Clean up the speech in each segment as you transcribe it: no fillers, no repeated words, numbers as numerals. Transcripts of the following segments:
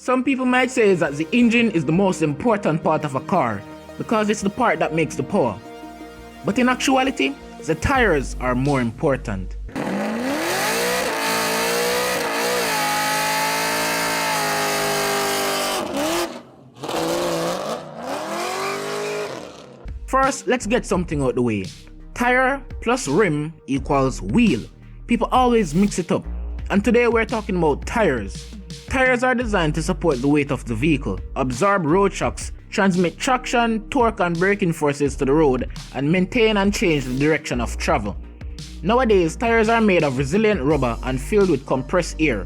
Some people might say that the engine is the most important part of a car because it's the part that makes the power. But in actuality, the tires are more important. First, let's get something out the way. Tire plus rim equals wheel. People always mix it up. And today we're talking about tires. Tires are designed to support the weight of the vehicle, absorb road shocks, transmit traction, torque and braking forces to the road, and maintain and change the direction of travel. Nowadays, tires are made of resilient rubber and filled with compressed air.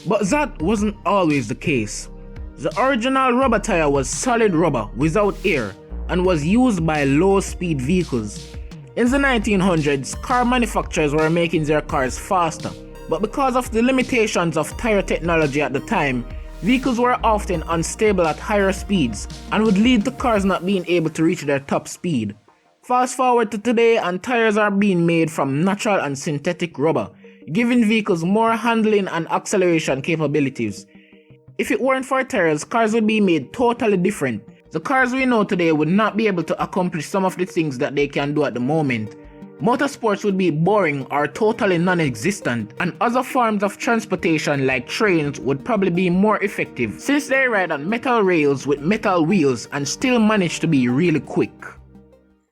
But that wasn't always the case. The original rubber tire was solid rubber without air and was used by low-speed vehicles. In the 1900s, car manufacturers were making their cars faster, but because of the limitations of tire technology at the time, vehicles were often unstable at higher speeds and would lead to cars not being able to reach their top speed. Fast forward to today and tires are being made from natural and synthetic rubber, giving vehicles more handling and acceleration capabilities. If it weren't for tires, cars would be made totally different. The cars we know today would not be able to accomplish some of the things that they can do at the moment. Motorsports would be boring or totally non-existent, and other forms of transportation like trains would probably be more effective since they ride on metal rails with metal wheels and still manage to be really quick.